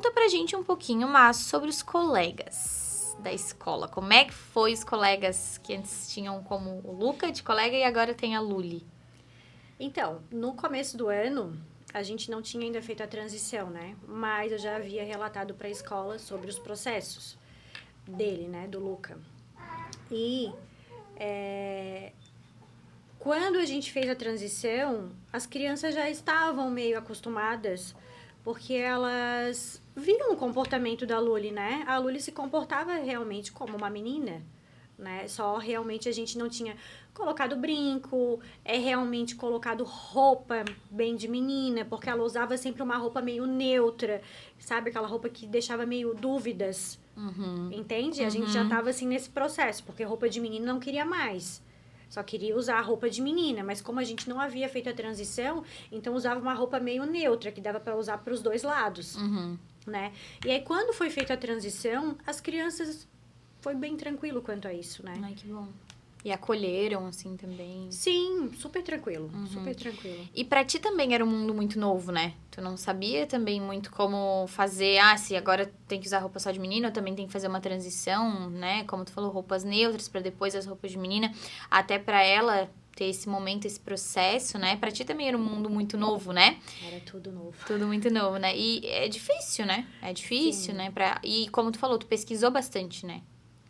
conta pra gente um pouquinho mais sobre os colegas da escola. Como é que foi os colegas que antes tinham como o Luca de colega e agora tem a Luli? Então, no começo do ano, a gente não tinha ainda feito a transição, né? Mas eu já havia relatado para a escola sobre os processos dele, né? Do Luca. E quando a gente fez a transição, as crianças já estavam meio acostumadas, porque elas viram o comportamento da Luli, né? A Luli se comportava realmente como uma menina, né? Só realmente a gente não tinha colocado brinco, realmente colocado roupa bem de menina, porque ela usava sempre uma roupa meio neutra, sabe? Aquela roupa que deixava meio dúvidas, entende? A gente já tava assim nesse processo, porque roupa de menina não queria mais. Só queria usar a roupa de menina, mas como a gente não havia feito a transição, então usava uma roupa meio neutra, que dava para usar para os dois lados, né? E aí, quando foi feita a transição, as crianças foi bem tranquilo quanto a isso, né? Ai, que bom. E acolheram, assim, também. Sim, super tranquilo, super tranquilo. E pra ti também era um mundo muito novo, né? Tu não sabia também muito como fazer... se agora tem que usar roupa só de menina, eu também tenho que fazer uma transição, né? Como tu falou, roupas neutras pra depois as roupas de menina. Até pra ela ter esse momento, esse processo, né? Pra ti também era um mundo muito novo, né? Era tudo novo. Tudo muito novo, né? E é difícil, né? É difícil, Sim. né? E como tu falou, tu pesquisou bastante, né?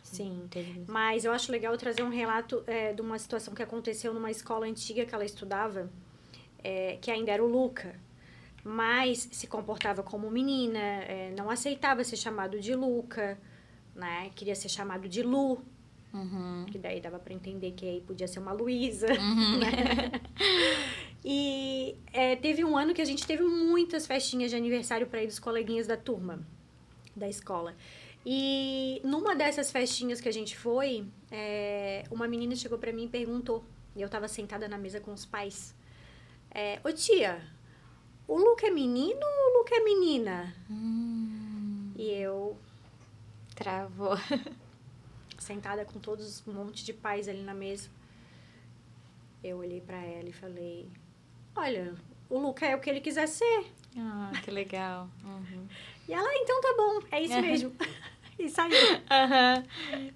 Sim, mas eu acho legal trazer um relato de uma situação que aconteceu numa escola antiga que ela estudava, que ainda era o Luca, mas se comportava como menina, não aceitava ser chamado de Luca, né? Queria ser chamado de Lu, que daí dava para entender que aí podia ser uma Luísa, né? E teve um ano que a gente teve muitas festinhas de aniversário para ir dos coleguinhas da turma, da escola. E numa dessas festinhas que a gente foi, uma menina chegou pra mim e perguntou, e eu tava sentada na mesa com os pais, ô tia, o Luca é menino ou o Luca é menina? E eu, Travou. sentada com todos um monte de pais ali na mesa, eu olhei pra ela e falei, olha, o Luca é o que ele quiser ser. Que legal. E ela, então tá bom, é isso mesmo. E saiu.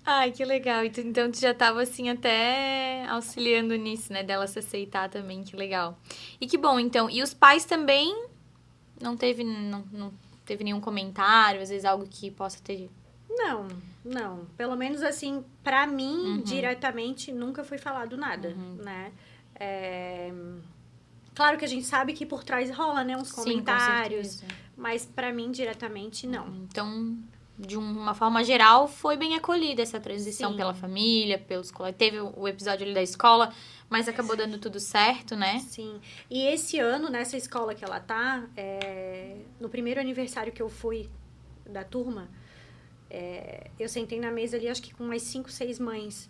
Ai, que legal. Então, tu já tava, assim, até auxiliando nisso, né? Dela se aceitar também, que legal. E que bom, então. E os pais também não teve nenhum comentário, às vezes algo que possa ter... Não. Pelo menos assim, pra mim, diretamente, nunca foi falado nada, né? Claro que a gente sabe que por trás rola, né? Uns comentários. Sim, com certeza. Mas pra mim, diretamente, não. Então, de uma forma geral, foi bem acolhida essa transição pela família, pelos colegas. Teve o episódio ali da escola, mas acabou dando tudo certo, né? Sim. E esse ano, nessa escola que ela tá, no primeiro aniversário que eu fui da turma, eu sentei na mesa ali, acho que com umas 5, 6 mães.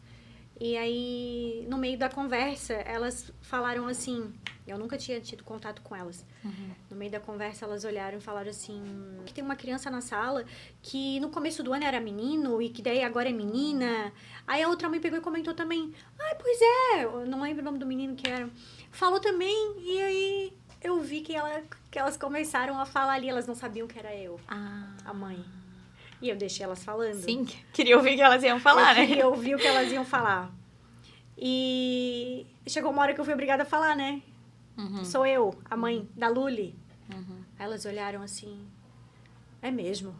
E aí, no meio da conversa, elas falaram assim... Eu nunca tinha tido contato com elas. No meio da conversa, elas olharam e falaram assim... Que tem uma criança na sala que no começo do ano era menino e que daí agora é menina. Aí a outra mãe pegou e comentou também... Pois é, eu não lembro o nome do menino que era. Falou também e aí eu vi que elas começaram a falar ali. Elas não sabiam que era eu, a mãe. E eu deixei elas falando. Sim, queria ouvir o que elas iam falar, né? Eu queria ouvir o que elas iam falar. E chegou uma hora que eu fui obrigada a falar, né? Sou eu, a mãe da Luli. Aí elas olharam assim, é mesmo?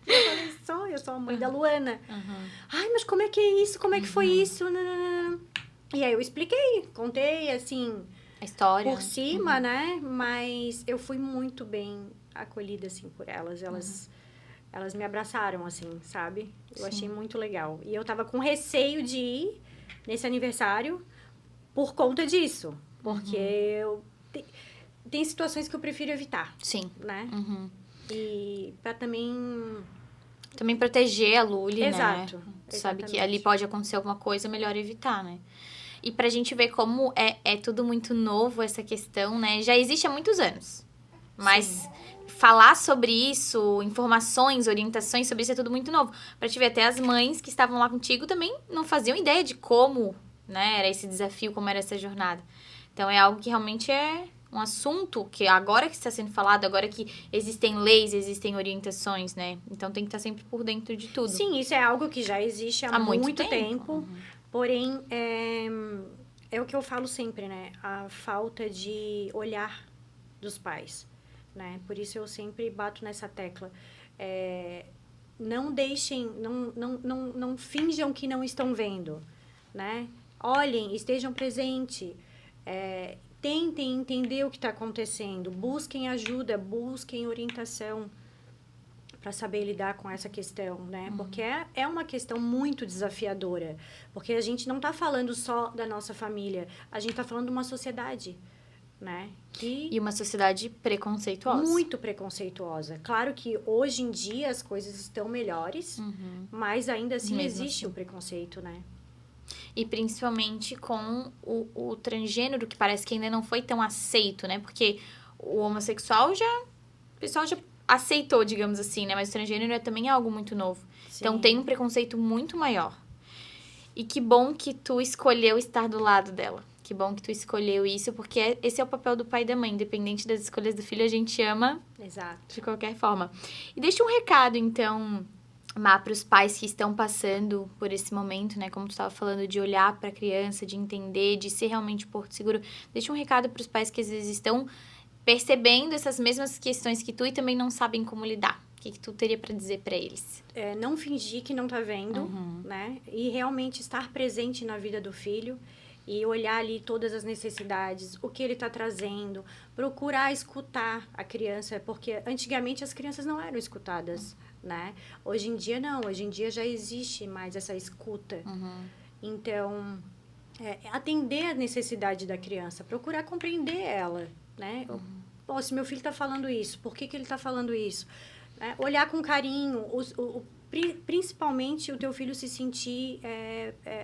Eu falei, eu sou a mãe da Luana. Ai, mas como é que é isso? Como é que foi isso? E aí eu expliquei, contei, assim... A história. Por cima, né? Mas eu fui muito bem acolhida, assim, por elas. Elas me abraçaram, assim, sabe? Eu achei muito legal. E eu tava com receio de ir nesse aniversário por conta disso. Porque tem situações que eu prefiro evitar. Sim. Né? E pra também... Também proteger a Luli, né? Exato. Sabe que ali pode acontecer alguma coisa, melhor evitar, né? E pra gente ver como é tudo muito novo, essa questão, né? Já existe há muitos anos. Mas falar sobre isso, informações, orientações sobre isso é tudo muito novo. Pra te ver, até as mães que estavam lá contigo também não faziam ideia de como, né, era esse desafio, como era essa jornada. Então, é algo que realmente é um assunto que agora que está sendo falado, agora que existem leis, existem orientações, né? Então tem que estar sempre por dentro de tudo. Sim, isso é algo que já existe há muito tempo. Uhum. Porém, é o que eu falo sempre, né? A falta de olhar dos pais, né? Por isso eu sempre bato nessa tecla. Não deixem, não finjam que não estão vendo, né? Olhem, estejam presentes, tentem entender o que está acontecendo, busquem ajuda, busquem orientação para saber lidar com essa questão, né? Uhum. Porque é uma questão muito desafiadora, porque a gente não está falando só da nossa família, a gente está falando de uma sociedade, né? E uma sociedade preconceituosa. Muito preconceituosa. Claro que hoje em dia as coisas estão melhores, mas ainda assim existe o preconceito, né? E principalmente com o transgênero, que parece que ainda não foi tão aceito, né? Porque o homossexual o pessoal já aceitou, digamos assim, né? Mas o transgênero também é algo muito novo. Sim. Então tem um preconceito muito maior. E que bom que tu escolheu estar do lado dela. Que bom que tu escolheu isso, porque esse é o papel do pai e da mãe. Independente das escolhas do filho, a gente ama. Exato. De qualquer forma. E deixa um recado, então, Má, para os pais que estão passando por esse momento, né? Como tu estava falando, de olhar para a criança, de entender, de ser realmente porto seguro. Deixa um recado para os pais que às vezes estão percebendo essas mesmas questões que tu e também não sabem como lidar. O que tu teria para dizer para eles? Não fingir que não tá vendo, né? E realmente estar presente na vida do filho e olhar ali todas as necessidades, o que ele tá trazendo, procurar escutar a criança, porque antigamente as crianças não eram escutadas, né? Hoje em dia não, hoje em dia já existe mais essa escuta. Então, atender a necessidade da criança, procurar compreender ela, né? Pô, se meu filho tá falando isso, por que ele tá falando isso? Olhar com carinho, principalmente o teu filho se sentir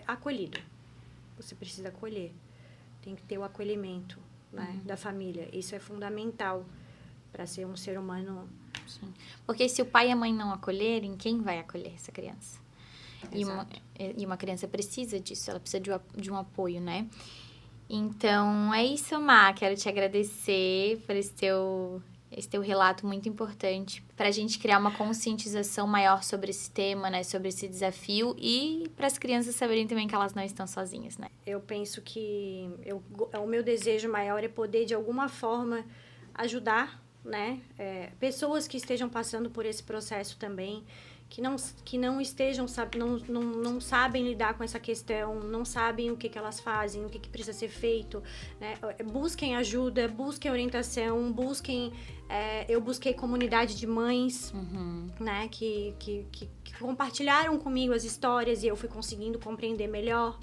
acolhido. Você precisa acolher. Tem que ter o acolhimento, né, da família. Isso é fundamental para ser um ser humano. Sim. Porque se o pai e a mãe não acolherem, quem vai acolher essa criança? E uma criança precisa disso, ela precisa de um apoio, né? Então, é isso, Má. Quero te agradecer por esse teu relato muito importante para a gente criar uma conscientização maior sobre esse tema, né? Sobre esse desafio e para as crianças saberem também que elas não estão sozinhas, né? Eu penso que o meu desejo maior é poder, de alguma forma, ajudar, né? Pessoas que estejam passando por esse processo também, que não estejam, não sabem lidar com essa questão, não sabem o que elas fazem, o que precisa ser feito, né? Busquem ajuda, busquem orientação, eu busquei comunidade de mães, né? Que compartilharam comigo as histórias e eu fui conseguindo compreender melhor.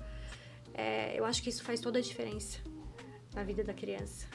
Eu acho que isso faz toda a diferença na vida da criança.